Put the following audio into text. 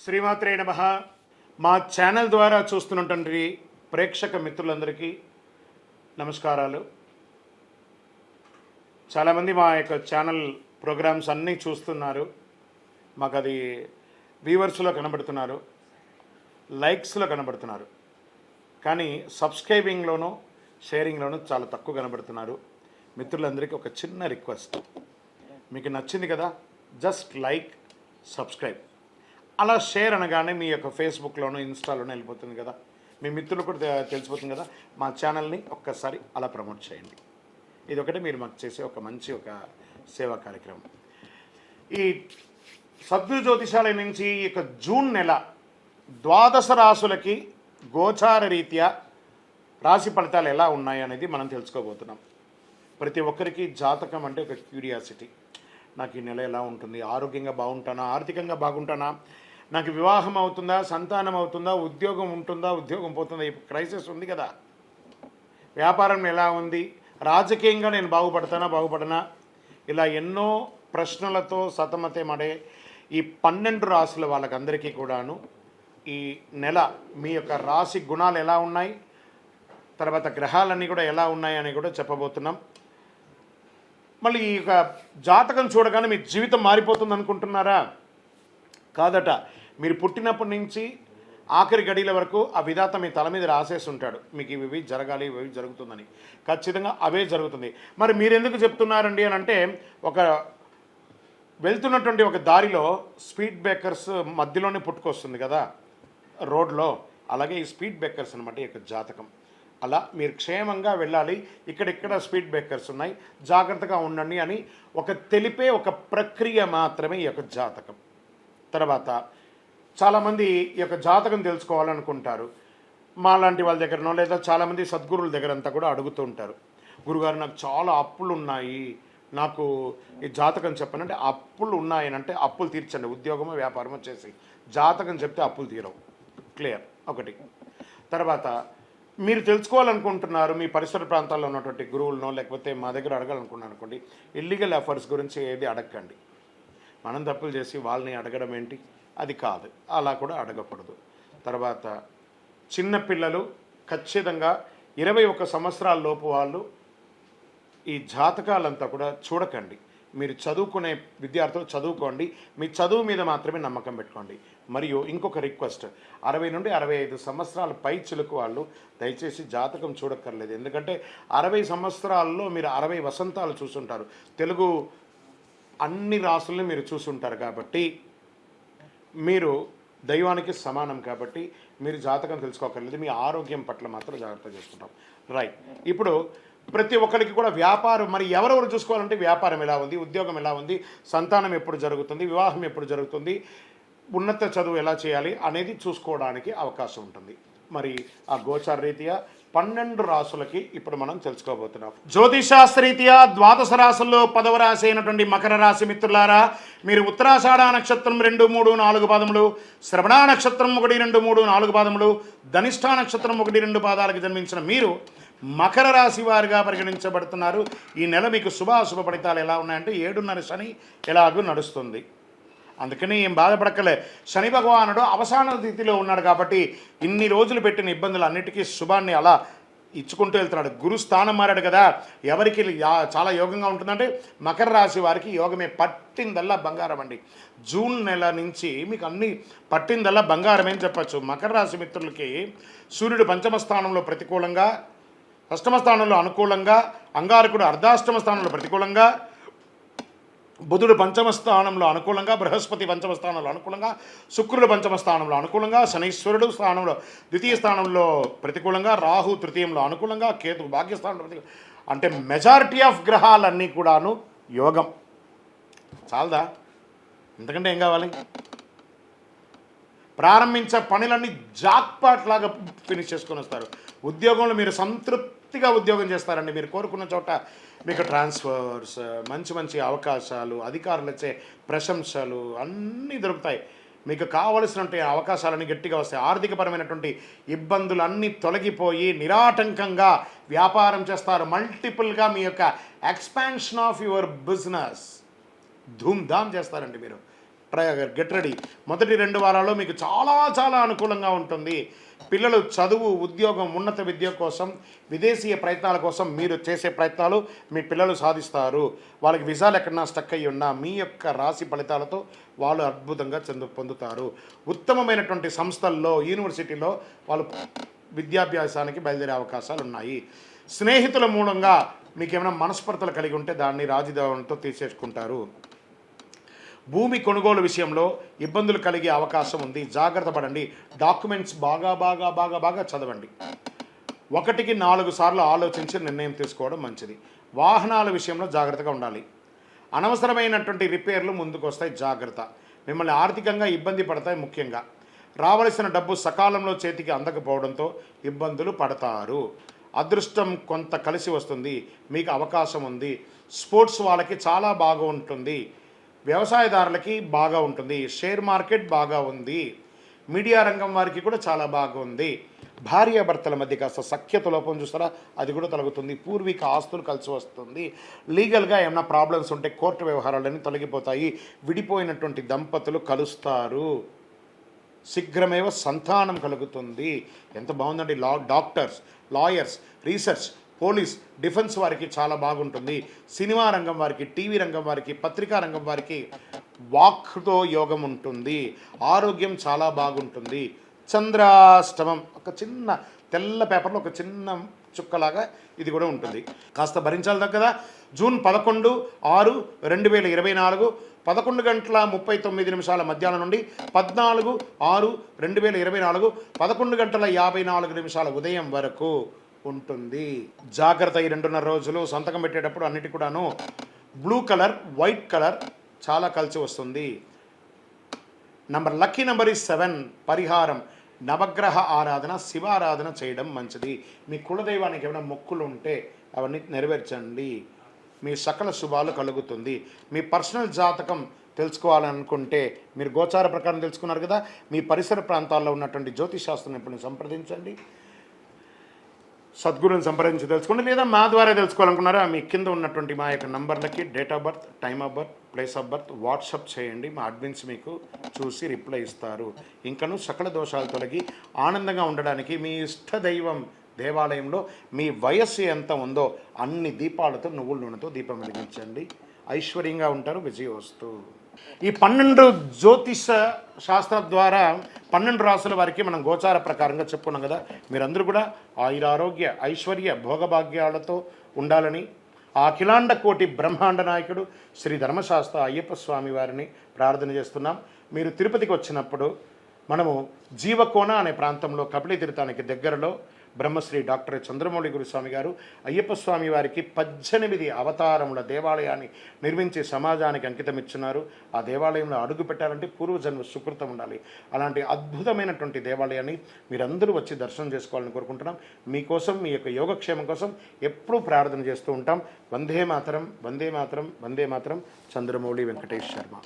శ్రీమాత్రే నమః. మా ఛానల్ ద్వారా చూస్తున్నటువంటి ప్రేక్షక మిత్రులందరికీ నమస్కారాలు. చాలామంది మా యొక్క ఛానల్ ప్రోగ్రామ్స్ అన్నీ చూస్తున్నారు. మాకు అది వ్యూవర్స్లో కనబడుతున్నారు, లైక్స్లో కనబడుతున్నారు, కానీ సబ్స్క్రైబింగ్లోనూ షేరింగ్లోనూ చాలా తక్కువ కనబడుతున్నారు. మిత్రులందరికీ ఒక చిన్న రిక్వెస్ట్, మీకు నచ్చింది కదా, జస్ట్ లైక్, సబ్స్క్రైబ్, అలా షేర్ అనగానే మీ యొక్క ఫేస్బుక్లోనూ ఇన్స్టాలోనూ వెళ్ళిపోతుంది కదా, మీ మిత్రులు కూడా తెలిసిపోతుంది కదా. మా ఛానల్ని ఒక్కసారి అలా ప్రమోట్ చేయండి. ఇది ఒకటి మీరు మాకు చేసే ఒక మంచి సేవా కార్యక్రమం. ఈ సద్గురు జ్యోతిషాలయం నుంచి ఈ యొక్క జూన్ నెల ద్వాదశ రాశులకి గోచార రీత్యా రాశి ఫలితాలు ఎలా ఉన్నాయి అనేది మనం తెలుసుకోబోతున్నాం. ప్రతి ఒక్కరికి జాతకం అంటే ఒక క్యూరియాసిటీ. నాకు ఈ నెల ఎలా ఉంటుంది, ఆరోగ్యంగా బాగుంటానా, ఆర్థికంగా బాగుంటానా, నాకు వివాహం అవుతుందా, సంతానం అవుతుందా, ఉద్యోగం ఉంటుందా, ఉద్యోగం పోతుందా, ఈ క్రైసిస్ ఉంది కదా, వ్యాపారం ఎలా ఉంది, రాజకీయంగా నేను బాగుపడనా, ఇలా ఎన్నో ప్రశ్నలతో సతమతమడే ఈ 12 రాశుల వాళ్ళకందరికీ కూడాను ఈ నెల మీ యొక్క రాశి గుణాలు ఎలా ఉన్నాయి, తర్వాత గ్రహాలన్నీ కూడా ఎలా ఉన్నాయి అని కూడా చెప్పబోతున్నాం. మళ్ళీ ఈ యొక్క జాతకం చూడగానే మీ జీవితం మారిపోతుంది అనుకుంటున్నారా? కాదట. మీరు పుట్టినప్పటి నుంచి ఆఖరి గడియల వరకు ఆ విధాత మీ తల మీద రాసేసి ఉంటాడు, మీకు ఇవి జరగాలి, ఇవి జరుగుతుందని. ఖచ్చితంగా అవే జరుగుతుంది. మరి మీరెందుకు చెప్తున్నారండి అని అంటే, ఒక వెళ్తున్నటువంటి ఒక దారిలో స్పీడ్ బ్రేకర్స్ మధ్యలోనే పుట్టుకొస్తుంది కదా రోడ్లో, అలాగే ఈ స్పీడ్ బ్రేకర్స్ అనమాట ఈ యొక్క జాతకం. అలా మీరు క్షేమంగా వెళ్ళాలి, ఇక్కడెక్కడ స్పీడ్ బ్రేకర్స్ ఉన్నాయి, జాగ్రత్తగా ఉండండి అని తెలిపే ఒక ప్రక్రియ మాత్రమే ఈ యొక్క జాతకం. తర్వాత చాలామంది ఈ యొక్క జాతకం తెలుసుకోవాలనుకుంటారు. మాలాంటి వాళ్ళ దగ్గరనో లేదా చాలామంది సద్గురువుల దగ్గర అంతా కూడా అడుగుతూ ఉంటారు, గురుగారు నాకు చాలా అప్పులు ఉన్నాయి, నాకు ఈ జాతకం చెప్పనంటే. అప్పులు ఉన్నాయనంటే అప్పులు తీర్చండి, ఉద్యోగమో వ్యాపారమో చేసి. జాతకం చెప్తే అప్పులు తీరవు. క్లియర్ ఒకటి. తర్వాత మీరు తెలుసుకోవాలనుకుంటున్నారు, మీ పరిసర ప్రాంతాల్లో ఉన్నటువంటి గురువులనో లేకపోతే మా దగ్గర అడగాలనుకున్నాను అనుకోండి, ఇల్లీగల్ అఫైర్స్ గురించి ఏది అడగండి. మనం తప్పులు చేసి వాళ్ళని అడగడం ఏంటి, అది కాదు, అలా కూడా అడగకూడదు. తర్వాత చిన్నపిల్లలు ఖచ్చితంగా 21 సంవత్సరాల లోపు వాళ్ళు ఈ జాతకాలంతా కూడా చూడకండి. మీరు చదువుకునే విద్యార్థులు చదువుకోండి, మీ చదువు మీద మాత్రమే నమ్మకం పెట్టుకోండి. మరియు ఇంకొక రిక్వెస్ట్, 60 నుండి 65 సంవత్సరాల పై చిలుకు వాళ్ళు దయచేసి జాతకం చూడక్కర్లేదు. ఎందుకంటే 60 సంవత్సరాల్లో మీరు 60 వసంతాలు చూసుంటారు, తెలుగు అన్ని రాసుల్ని మీరు చూసుంటారు. కాబట్టి మీరు దైవానికి సమానం, కాబట్టి మీరు జాతకం తెలుసుకోకర్లేదు. మీ ఆరోగ్యం పట్ల మాత్రం జాగ్రత్త చేసుకుంటాం. రైట్. ఇప్పుడు ప్రతి ఒక్కరికి కూడా వ్యాపారం, మరి ఎవరెవరు చూసుకోవాలంటే వ్యాపారం ఎలా ఉంది, ఉద్యోగం ఎలా ఉంది, సంతానం ఎప్పుడు జరుగుతుంది, వివాహం ఎప్పుడు జరుగుతుంది, ఉన్నత చదువు ఎలా చేయాలి అనేది చూసుకోవడానికి అవకాశం ఉంటుంది. మరి ఆ గోచార రీత్యా 12 రాశులకి ఇప్పుడు మనం తెలుసుకోబోతున్నాం. జ్యోతిషాస్త్రరీత్యా ద్వాదశ రాశుల్లో 10వ రాశి అయినటువంటి మకర రాశి మిత్రులారా, మీరు ఉత్తరాషాఢ నక్షత్రం 2, 3, 4 పాదములు, శ్రవణ నక్షత్రం 1, 2, 3, 4 పాదములు, ధనిష్ఠా నక్షత్రం 1, 2 పాదాలకు జన్మించిన మీరు మకర రాశి వారిగా పరిగణించబడుతున్నారు. ఈ నెల మీకు శుభాశుభ ఫలితాలు ఎలా ఉన్నాయంటే, 7.5 శని ఎలాగూ నడుస్తుంది. అందుకని ఏం బాధపడక్కలే. శని భగవానుడు అవసాన స్థితిలో ఉన్నాడు కాబట్టి ఇన్ని రోజులు పెట్టిన ఇబ్బందులు అన్నిటికీ శుభాన్ని అలా ఇచ్చుకుంటూ వెళ్తున్నాడు. గురు స్థానం మారాడు కదా, ఎవరికి చాలా యోగంగా ఉంటుందంటే మకర రాశి వారికి యోగమే. పట్టిందల్లా బంగారం అండి. జూన్ నెల నుంచి మీకు అన్ని పట్టిందల్లా బంగారం అని చెప్పచ్చు. మకర రాశి మిత్రులకి సూర్యుడు 5వ స్థానంలో ప్రతికూలంగా, 8వ స్థానంలో అనుకూలంగా, అంగారకుడు అర్ధాష్టమ స్థానంలో ప్రతికూలంగా, బుధుడు 5వ స్థానంలో అనుకూలంగా, బృహస్పతి 5వ స్థానంలో అనుకూలంగా, శుక్రుడు 5వ స్థానంలో అనుకూలంగా, శనీశ్వరుడు స్థానంలో 2వ స్థానంలో ప్రతికూలంగా, రాహు 3యంలో అనుకూలంగా, కేతు భాగ్యస్థానంలో ప్రతికూలంగా. అంటే మెజారిటీ ఆఫ్ గ్రహాలన్నీ కూడాను యోగం. చాలదా? ఎందుకంటే ఏం కావాలి? ప్రారంభించే పనులన్నీ జాక్పాట్ లాగా ఫినిష్ చేసుకొని వస్తారు. ఉద్యోగంలో మీరు సంతృప్తిగా ఉద్యోగం చేస్తారండి. మీరు కోరుకున్న చోట మీకు ట్రాన్స్ఫర్స్, మంచి మంచి అవకాశాలు, అధికారులచే ప్రశంసలు అన్నీ దొరుకుతాయి. మీకు కావలసినటువంటి అవకాశాలన్నీ గట్టిగా వస్తాయి. ఆర్థికపరమైనటువంటి ఇబ్బందులు అన్నీ తొలగిపోయి నిరాటంకంగా వ్యాపారం చేస్తారు. మల్టిపుల్గా మీ యొక్క expansion of your business Dhoom Dham చేస్తారండి. మీరు గెట్ రెడీ. మొదటి 2 వారాల్లో మీకు చాలా చాలా అనుకూలంగా ఉంటుంది. పిల్లలు చదువు, ఉద్యోగం, ఉన్నత విద్య కోసం, విదేశీయ ప్రయత్నాల కోసం మీరు చేసే ప్రయత్నాలు మీ పిల్లలు సాధిస్తారు. వాళ్ళకి విజాలు ఎక్కడన్నా స్టక్ అయ్యి ఉన్నా మీ యొక్క రాశి ఫలితాలతో వాళ్ళు అద్భుతంగా పొందుతారు. ఉత్తమమైనటువంటి సంస్థల్లో, యూనివర్సిటీలో వాళ్ళు విద్యాభ్యాసానికి బయలుదేరే అవకాశాలు ఉన్నాయి. స్నేహితుల మూలంగా మీకు ఏమైనా మనస్పర్ధలు కలిగి ఉంటే దాన్ని రాజీదావంతో తీసేసుకుంటారు. భూమి కొనుగోలు విషయంలో ఇబ్బందులు కలిగే అవకాశం ఉంది, జాగ్రత్త పడండి. డాక్యుమెంట్స్ బాగా చదవండి. 1కి 4 సార్లు ఆలోచించి నిర్ణయం తీసుకోవడం మంచిది. వాహనాల విషయంలో జాగ్రత్తగా ఉండాలి. అనవసరమైనటువంటి రిపేర్లు ముందుకు వస్తాయి, జాగ్రత్త. మిమ్మల్ని ఆర్థికంగా ఇబ్బంది పడతాయి. ముఖ్యంగా రావలసిన డబ్బు సకాలంలో చేతికి అందకపోవడంతో ఇబ్బందులు పడతారు. అదృష్టం కొంత కలిసి వస్తుంది, మీకు అవకాశం ఉంది. స్పోర్ట్స్ వాళ్ళకి చాలా బాగా ఉంటుంది. వ్యవసాయదారులకి బాగా ఉంటుంది. షేర్ మార్కెట్ బాగా ఉంది. మీడియా రంగం వారికి కూడా చాలా బాగా ఉంది. భార్యాభర్తల మధ్య కాస్త సఖ్యత లోపం చూస్తారా, అది కూడా తొలగుతుంది. పూర్వీక ఆస్తులు కలిసి వస్తుంది. లీగల్గా ఏమైనా ప్రాబ్లమ్స్ ఉంటే కోర్టు వ్యవహారాలన్నీ తొలగిపోతాయి. విడిపోయినటువంటి దంపతులు కలుస్తారు. శీఘ్రమేవ సంతానం కలుగుతుంది. ఎంత బాగుందండి. Doctors, lawyers, research, police, defence వారికి చాలా బాగుంటుంది. సినిమా రంగం వారికి, టీవీ రంగం వారికి, పత్రికా రంగం వారికి వాక్తో యోగం ఉంటుంది. ఆరోగ్యం చాలా బాగుంటుంది. చంద్రాష్టమం ఒక చిన్న తెల్ల పేపర్లో ఒక చిన్న చుక్కలాగా ఇది కూడా ఉంటుంది. కాస్త భరించాలి కదా. జూన్ 11/6/2024 11:39 మధ్యాహ్నం నుండి 14/6/2024 11:54 ఉదయం వరకు ఉంటుంది. జాగ్రత్త. ఈ 2.5 రోజులు సంతకం పెట్టేటప్పుడు అన్నిటి కూడాను బ్లూ కలర్, వైట్ కలర్ చాలా కలిసి వస్తుంది. Lucky number is 7. పరిహారం నవగ్రహ ఆరాధన, శివారాధన చేయడం మంచిది. మీ కులదైవానికి ఏమైనా మొక్కులు ఉంటే అవన్నీ నెరవేర్చండి. మీ సకల శుభాలు కలుగుతుంది. మీ పర్సనల్ జాతకం తెలుసుకోవాలనుకుంటే మీరు గోచార ప్రకారం తెలుసుకున్నారు కదా, మీ పరిసర ప్రాంతాల్లో ఉన్నటువంటి జ్యోతిశాస్త్ర నిపుణులను సంప్రదించండి. సద్గురుని సంప్రదించి తెలుసుకోండి. లేదా మా ద్వారా తెలుసుకోవాలనుకున్నారా, మీ కింద ఉన్నటువంటి మా యొక్క నంబర్లకి date of birth, time of birth, place of birth WhatsApp చేయండి. మా అడ్మిన్స్ మీకు చూసి రిప్లై ఇస్తారు. ఇంకను సకల దోషాలు తొలగి ఆనందంగా ఉండడానికి మీ ఇష్ట దైవం దేవాలయంలో మీ వయస్సు ఎంత ఉందో అన్ని దీపాలతో, నువ్వుల నూనెతో దీపం వెలిగించండి. ఐశ్వర్యంగా ఉంటారు. విజయోస్తు. ఈ 12 జ్యోతిష శాస్త్రం ద్వారా 12 రాసుల వారికి మనం గోచార ప్రకారంగా చెప్పుకున్నాం కదా. మీరందరూ కూడా ఆయురారోగ్య, ఐశ్వర్య, భోగభాగ్యాలతో ఉండాలని ఆ అఖిలాండ కోటి బ్రహ్మాండ నాయకుడు శ్రీ ధర్మశాస్త్ర అయ్యప్ప స్వామి వారిని ప్రార్థన చేస్తున్నాం. మీరు తిరుపతికి వచ్చినప్పుడు మనము జీవకోన అనే ప్రాంతంలో కపిలి తీర్థానికి దగ్గరలో బ్రహ్మశ్రీ డాక్టర్ చంద్రమౌళి గురుస్వామి గారు అయ్యప్ప స్వామి వారికి 18 అవతారముల దేవాలయాన్ని నిర్మించి సమాజానికి అంకితం ఇచ్చున్నారు. ఆ దేవాలయంలో అడుగు పెట్టాలంటే పూర్వజన్మ సుకృతం ఉండాలి. అలాంటి అద్భుతమైనటువంటి దేవాలయాన్ని మీరందరూ వచ్చి దర్శనం చేసుకోవాలని కోరుకుంటున్నాం. మీకోసం, మీ యొక్క యోగక్షేమం కోసం ఎప్పుడూ ప్రార్థన చేస్తూ ఉంటాం. వందే మాతరం, వందే మాతరం, వందే మాతరం. చంద్రమౌళి వెంకటేష్ శర్మ.